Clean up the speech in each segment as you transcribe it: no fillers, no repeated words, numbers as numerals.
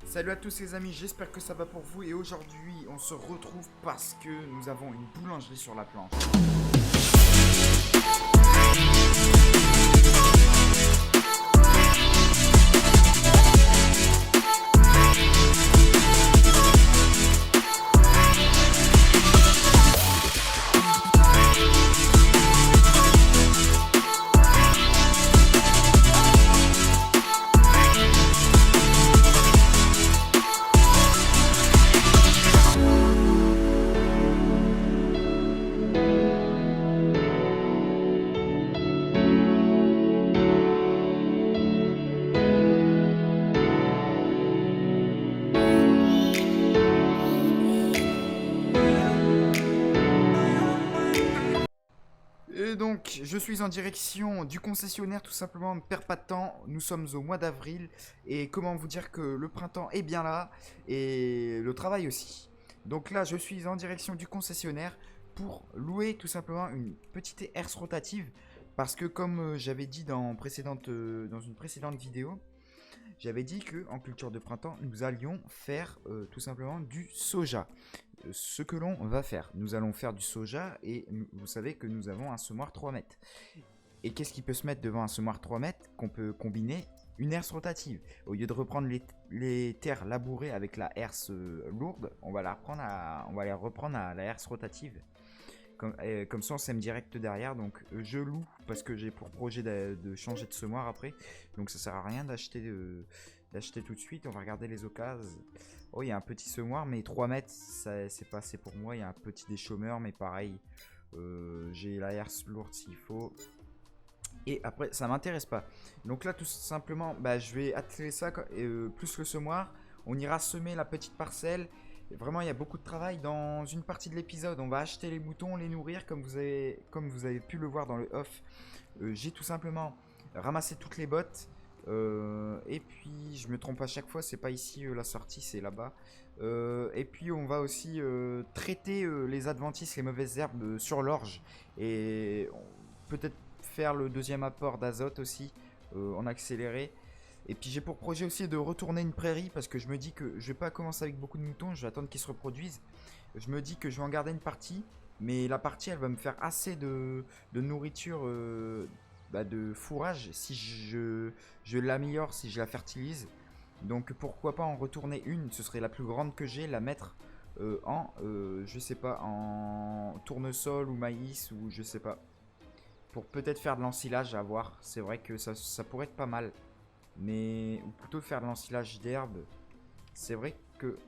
Salut à tous les amis, j'espère que ça va pour vous et aujourd'hui on se retrouve parce que nous avons une boulangerie sur la planche. Et donc, je suis en direction du concessionnaire, tout simplement, ne perds pas de temps. Nous sommes au mois d'avril et comment vous dire que le printemps est bien là et le travail aussi. Donc là, je suis en direction du concessionnaire pour louer tout simplement une petite herse rotative parce que comme j'avais dit dans une précédente vidéo, j'avais dit que en culture de printemps, nous allions faire tout simplement du soja. Ce que l'on va faire, nous allons faire du soja et vous savez que nous avons un semoir 3 mètres. Et qu'est-ce qui peut se mettre devant un semoir 3 mètres qu'on peut combiner? Une herse rotative. Au lieu de reprendre les terres labourées avec la herse lourde, on va les reprendre à la herse rotative. Comme ça on sème direct derrière, donc je loue parce que j'ai pour projet de changer de semoir après, donc ça sert à rien d'acheter tout de suite. On va regarder les occasions. Oh, il y a un petit semoir mais 3 mètres c'est pas assez pour moi. Il y a un petit déchômeur mais pareil, j'ai la herse lourde s'il faut. Et après ça m'intéresse pas, donc là tout simplement je vais atteler ça plus le semoir. On ira semer la petite parcelle. Vraiment, il y a beaucoup de travail dans une partie de l'épisode. On va acheter les moutons, les nourrir, comme vous avez pu le voir dans le off. J'ai tout simplement ramassé toutes les bottes. Et puis, je me trompe à chaque fois, c'est pas ici la sortie, c'est là-bas. Et puis, on va aussi traiter les adventices, les mauvaises herbes sur l'orge. Et peut-être faire le deuxième apport d'azote aussi en accéléré. Et puis j'ai pour projet aussi de retourner une prairie parce que je me dis que je vais pas commencer avec beaucoup de moutons, je vais attendre qu'ils se reproduisent. Je me dis que je vais en garder une partie, mais la partie elle va me faire assez de nourriture, de fourrage si je l'améliore, si je la fertilise. Donc pourquoi pas en retourner une, ce serait la plus grande que j'ai, la mettre je sais pas, en tournesol ou maïs ou je sais pas. Pour peut-être faire de l'ensilage à voir, c'est vrai que ça pourrait être pas mal. Mais ou plutôt faire de l'ensilage d'herbe. C'est vrai que...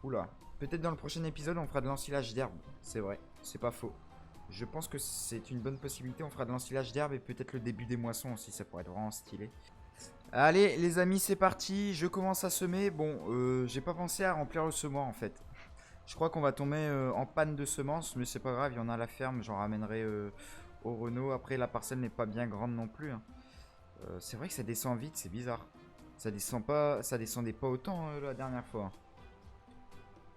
Oula. Peut-être dans le prochain épisode on fera de l'ensilage d'herbe. C'est vrai, c'est pas faux. Je pense que c'est une bonne possibilité. On fera de l'ensilage d'herbe et peut-être le début des moissons aussi. Ça pourrait être vraiment stylé. Allez les amis, c'est parti. Je commence à semer. Bon, j'ai pas pensé à remplir le semoir en fait. Je crois qu'on va tomber en panne de semences. Mais c'est pas grave, il y en a à la ferme. J'en ramènerai au Renault. Après la parcelle n'est pas bien grande non plus, hein. C'est vrai que ça descend vite, c'est bizarre. Ça descendait pas autant la dernière fois.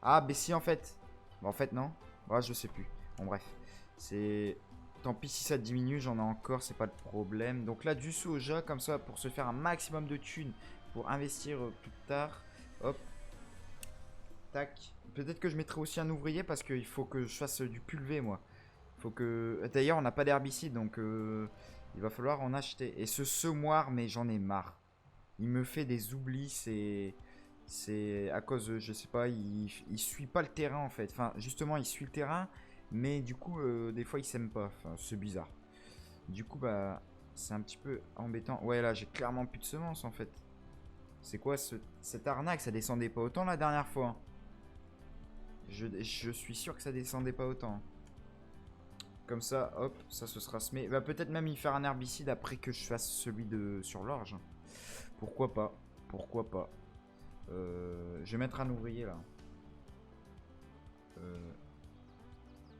Ah, mais si en fait. Bah, en fait non. Bah, je sais plus. Bon bref. C'est... Tant pis si ça diminue, j'en ai encore, c'est pas le problème. Donc là, du soja, comme ça, pour se faire un maximum de thunes, pour investir plus tard. Hop. Tac. Peut-être que je mettrai aussi un ouvrier parce qu'il faut que je fasse du pulvé, moi. Faut que... D'ailleurs, on n'a pas d'herbicide, donc... il va falloir en acheter. Et ce semoir, mais j'en ai marre. Il me fait des oublis, c'est à cause, je sais pas, il suit pas le terrain en fait. Enfin, justement, il suit le terrain, mais du coup, des fois, il s'aime pas. Enfin, c'est bizarre. Du coup, c'est un petit peu embêtant. Ouais, là, j'ai clairement plus de semences en fait. C'est quoi cette arnaque? Ça descendait pas autant la dernière fois. Je suis sûr que ça descendait pas autant. Comme ça, hop, ça se sera semé. Va peut-être même y faire un herbicide après que je fasse celui de sur l'orge. Pourquoi pas? Pourquoi pas? Je vais mettre un ouvrier là.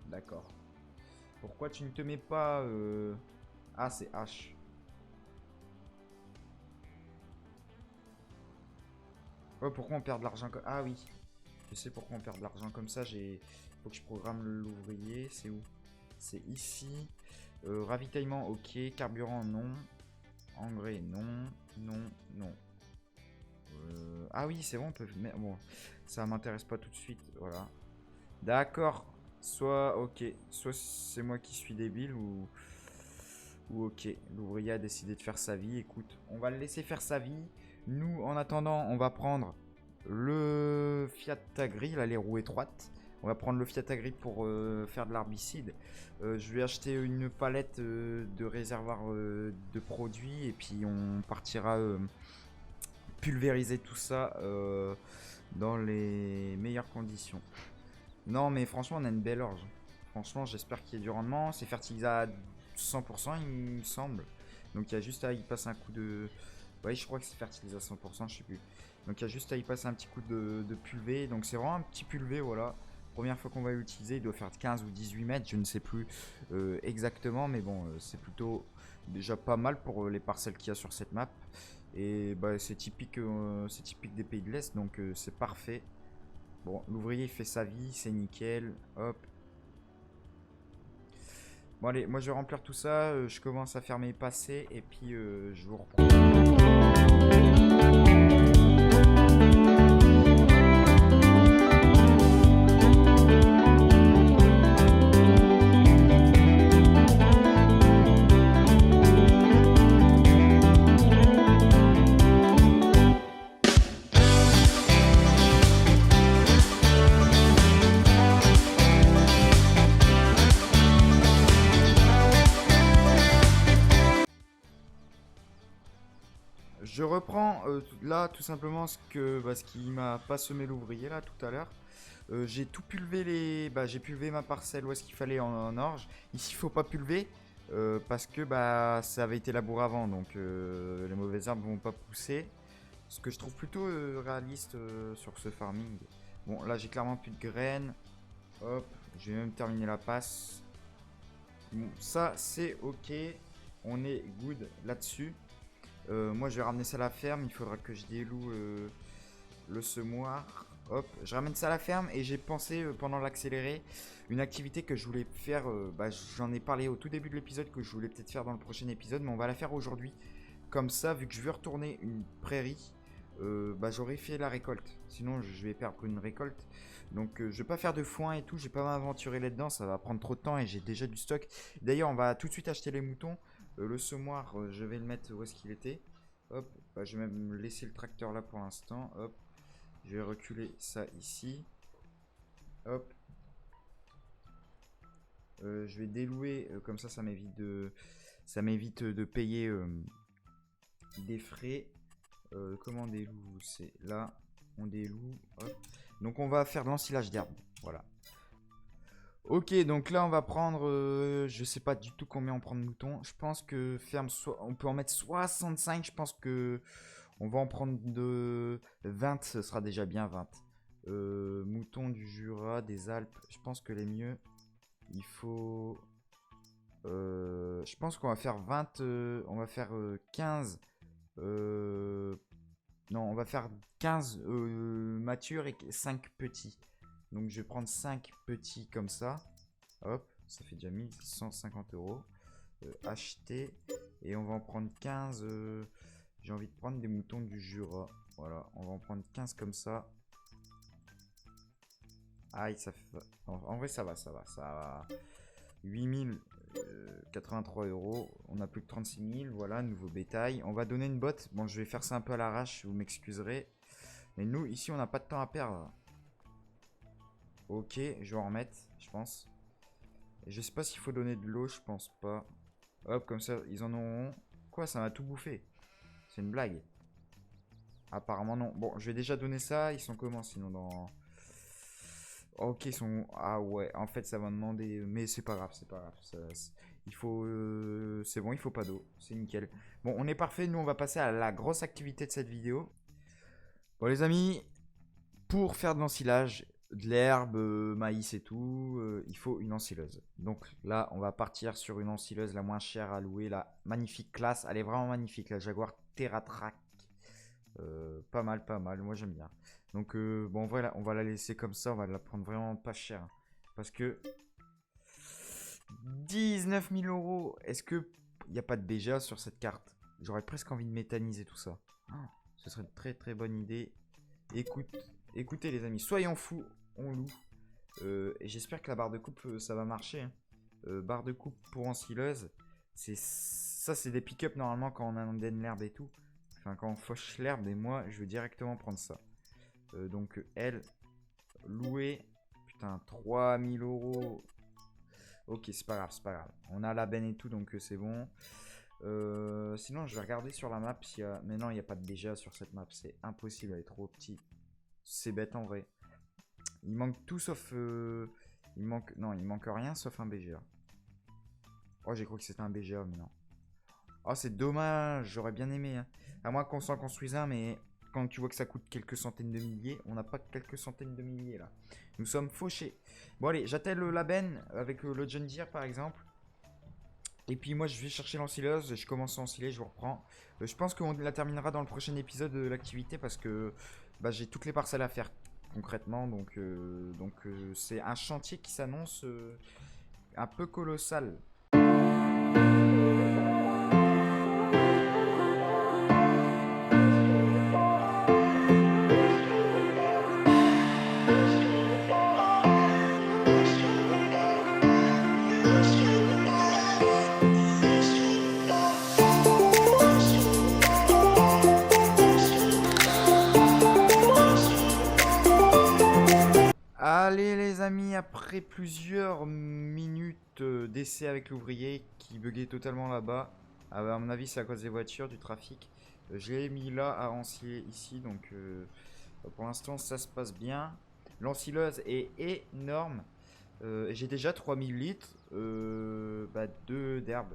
D'accord. Pourquoi tu ne te mets pas Ah, c'est H. Oh, pourquoi on perd de l'argent comme... Ah oui. Je sais pourquoi on perd de l'argent comme ça. Faut que je programme l'ouvrier. C'est où? C'est ici. Ravitaillement, ok. Carburant, non. Engrais, non. Non, non. Ah oui, c'est bon, on peut... Mais bon, ça m'intéresse pas tout de suite, voilà. D'accord. Soit, ok. Soit c'est moi qui suis débile ou ok. L'ouvrier a décidé de faire sa vie. Écoute, on va le laisser faire sa vie. Nous, en attendant, on va prendre le Fiat Agri, là, les roues étroites. On va prendre le Fiat Agri pour faire de l'herbicide. Je vais acheter une palette de réservoirs de produits et puis on partira pulvériser tout ça dans les meilleures conditions. Non, mais franchement, on a une belle orge. Franchement, j'espère qu'il y a du rendement. C'est fertilisé à 100%, il me semble. Donc, il y a juste à y passer un coup de... Oui, je crois que c'est fertilisé à 100%, je sais plus. Donc, il y a juste à y passer un petit coup de pulvé. Donc, c'est vraiment un petit pulvé, voilà. Première fois qu'on va l'utiliser, il doit faire 15 ou 18 mètres, je ne sais plus exactement. Mais bon, c'est plutôt déjà pas mal pour les parcelles qu'il y a sur cette map. Et bah, c'est typique des pays de l'Est, donc c'est parfait. Bon, l'ouvrier fait sa vie, c'est nickel. Hop. Bon allez, moi je vais remplir tout ça. Je commence à faire mes passés et puis je vous reprends. Je reprends là tout simplement ce qui m'a pas semé l'ouvrier là tout à l'heure. J'ai tout pulvé j'ai pulvé ma parcelle où est-ce qu'il fallait en orge. Ici il faut pas pulver parce que bah ça avait été labouré avant donc les mauvaises herbes vont pas pousser. Ce que je trouve plutôt réaliste sur ce farming. Bon là j'ai clairement plus de graines. Hop, j'ai même terminé la passe. Bon ça c'est ok. On est good là-dessus. Moi je vais ramener ça à la ferme, il faudra que je déloue le semoir. Hop, je ramène ça à la ferme et j'ai pensé pendant l'accéléré une activité que je voulais faire, j'en ai parlé au tout début de l'épisode que je voulais peut-être faire dans le prochain épisode, mais on va la faire aujourd'hui. Comme ça, vu que je veux retourner une prairie, j'aurais fait la récolte. Sinon je vais perdre une récolte. Donc je vais pas faire de foin et tout, je vais pas m'aventurer là-dedans, ça va prendre trop de temps et j'ai déjà du stock. D'ailleurs on va tout de suite acheter les moutons. Le semoir, je vais le mettre où est-ce qu'il était. Hop, je vais même laisser le tracteur là pour l'instant. Hop, je vais reculer ça ici. Hop. Je vais délouer, comme ça m'évite de payer des frais. Comment on déloue? C'est là, on déloue. Hop. Donc on va faire de l'ensilage d'herbe. Voilà. Ok, donc là on va prendre, je sais pas du tout combien on prend de moutons. Je pense que on peut en mettre 65. Je pense que on va en prendre de 20, ce sera déjà bien 20. Moutons du Jura, des Alpes, je pense que les mieux, il faut... je pense qu'on va faire 20, on va faire 15. Non, on va faire 15 matures et 5 petits. Donc je vais prendre 5 petits comme ça. Hop, ça fait déjà 1150 euros. Acheter. Et on va en prendre 15. J'ai envie de prendre des moutons du Jura. Voilà, on va en prendre 15 comme ça. Aïe, ça fait... En vrai, ça va, ça va. Ça va. 8083 euros. On a plus que 36 000. Voilà, nouveau bétail. On va donner une botte. Bon, je vais faire ça un peu à l'arrache. Vous m'excuserez. Mais nous, ici, on n'a pas de temps à perdre. Ok, je vais en remettre, je pense. Et je sais pas s'il faut donner de l'eau, je pense pas. Hop, comme ça, ils en auront. Quoi, ça m'a tout bouffé? C'est une blague. Apparemment, non. Bon, je vais déjà donner ça. Ils sont comment, sinon, dans... Ok, ils sont... Ah ouais, en fait, ça va demander... Mais c'est pas grave, c'est pas grave. Il faut... C'est bon, il faut pas d'eau. C'est nickel. Bon, on est parfait. Nous, on va passer à la grosse activité de cette vidéo. Bon, les amis, pour faire de l'ensilage, de l'herbe, maïs et tout, il faut une ensileuse. Donc là, on va partir sur une ensileuse la moins chère à louer, la magnifique classe. Elle est vraiment magnifique, la Jaguar TerraTrack. Pas mal, pas mal. Moi, j'aime bien. Donc, bon, voilà, on va la laisser comme ça. On va la prendre vraiment pas cher. Hein, parce que 19 000 euros. Est-ce que il n'y a pas de BGA sur cette carte? J'aurais presque envie de méthaniser tout ça. Oh. Ce serait une très très bonne idée. Écoutez les amis, soyons fous, on loue. Et j'espère que la barre de coupe, ça va marcher. Hein. Barre de coupe pour ensileuse. Ça, c'est des pick-up normalement quand on inonde l'herbe et tout. Enfin, quand on fauche l'herbe. Et moi, je veux directement prendre ça. Donc, elle, louer. Putain, 3000 €. Ok, c'est pas grave, c'est pas grave. On a la benne et tout, donc c'est bon. Sinon, je vais regarder sur la map s'il y a... Mais non, il n'y a pas de BGA sur cette map. C'est impossible, elle est trop petite. C'est bête en vrai. Il manque tout sauf... Il manque... Non, il manque rien sauf un BGA. Oh, j'ai cru que c'était un BGA, mais non. Oh, c'est dommage. J'aurais bien aimé. Hein. À moins qu'on s'en construise un, mais... Quand tu vois que ça coûte quelques centaines de milliers, on n'a pas quelques centaines de milliers là. Nous sommes fauchés. Bon allez, j'attelle la benne avec le John Deere par exemple. Et puis moi je vais chercher l'ensileuse, je commence à ensiler, je vous reprends. Je pense qu'on la terminera dans le prochain épisode de l'activité parce que bah, j'ai toutes les parcelles à faire concrètement. Donc c'est un chantier qui s'annonce un peu colossal. Allez les amis, après plusieurs minutes d'essai avec l'ouvrier qui buguait totalement là-bas, à mon avis c'est à cause des voitures, du trafic, je l'ai mis là à ensiler ici, donc pour l'instant ça se passe bien. L'ensileuse est énorme, j'ai déjà 3000 litres d'herbe.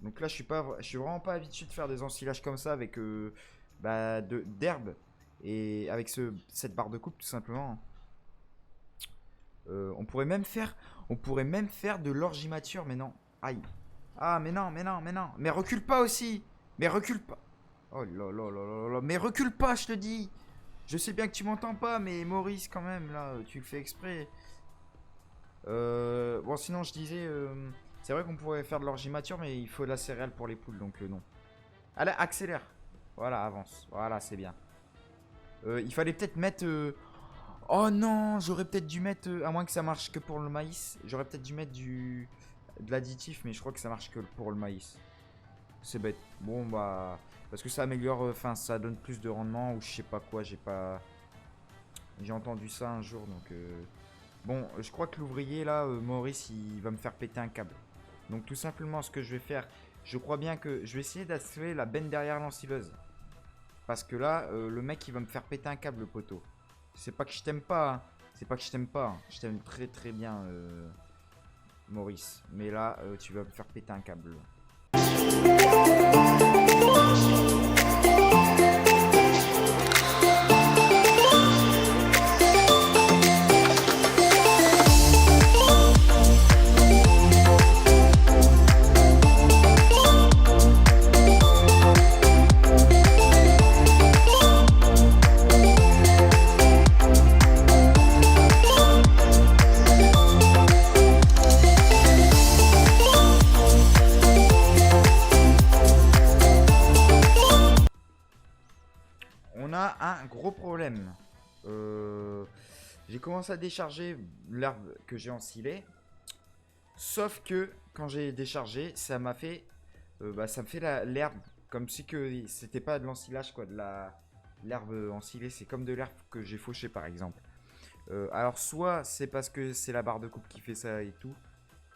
Donc là je suis vraiment pas habitué de faire des ensilages comme ça avec d'herbe et avec cette barre de coupe tout simplement. On pourrait même faire de l'orgimature, mais non. Aïe. Ah, mais non, mais non, mais non. Mais recule pas aussi. Mais recule pas. Oh là là là là là. Mais recule pas, je te dis. Je sais bien que tu m'entends pas, mais Maurice, quand même, là, tu le fais exprès. Bon, sinon, je disais, c'est vrai qu'on pourrait faire de l'orgimature, mais il faut de la céréale pour les poules, donc non. Allez, accélère. Voilà, avance. Voilà, c'est bien. Il fallait peut-être mettre... Oh non, j'aurais peut-être dû mettre, à moins que ça marche que pour le maïs, j'aurais peut-être dû mettre de l'additif, mais je crois que ça marche que pour le maïs. C'est bête. Bon bah, parce que ça améliore, enfin ça donne plus de rendement ou je sais pas quoi, j'ai entendu ça un jour donc. Bon, je crois que l'ouvrier là, Maurice, il va me faire péter un câble. Donc tout simplement, ce que je vais faire, je crois bien que je vais essayer d'assembler la benne derrière l'ensileuse. Parce que là, le mec il va me faire péter un câble, le poteau. C'est pas que je t'aime pas, hein. C'est pas que je t'aime pas. Hein. Je t'aime très très bien, Maurice. Mais là, tu vas me faire péter un câble. Un gros problème. J'ai commencé à décharger l'herbe que j'ai ensilée. Sauf que quand j'ai déchargé, ça m'a fait, ça me fait l'herbe comme si que c'était pas de l'ensilage quoi, de l'herbe ensilée. C'est comme de l'herbe que j'ai fauché par exemple. Alors soit c'est parce que c'est la barre de coupe qui fait ça et tout,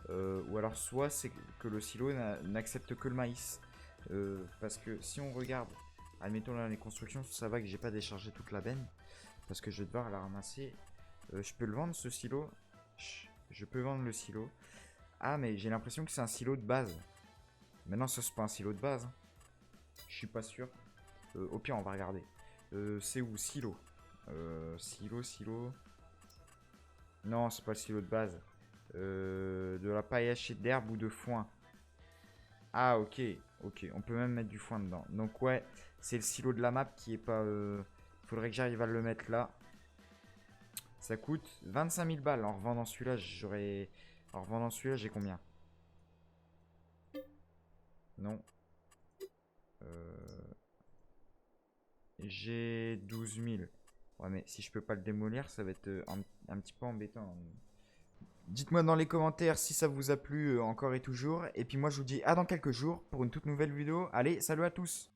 ou alors soit c'est que le silo n'accepte que le maïs. Parce que si on regarde. Admettons là les constructions, ça va que j'ai pas déchargé toute la benne. Parce que je vais devoir la ramasser. Je peux le vendre ce silo. Je peux vendre le silo. Ah mais j'ai l'impression que c'est un silo de base. Mais non, ça c'est pas un silo de base. Hein. Je suis pas sûr. Au pire on va regarder. C'est où silo Silo. Non c'est pas le silo de base. De la paille hachée d'herbe ou de foin. Ah ok. Ok, on peut même mettre du foin dedans. Donc ouais, c'est le silo de la map qui est pas... Faudrait que j'arrive à le mettre là. Ça coûte 25 000 balles. En revendant celui-là, j'aurais... En revendant celui-là, j'ai combien? Non. j'ai 12 000. Ouais, mais si je peux pas le démolir, ça va être un petit peu embêtant. Dites-moi dans les commentaires si ça vous a plu encore et toujours. Et puis moi, je vous dis à dans quelques jours pour une toute nouvelle vidéo. Allez, salut à tous!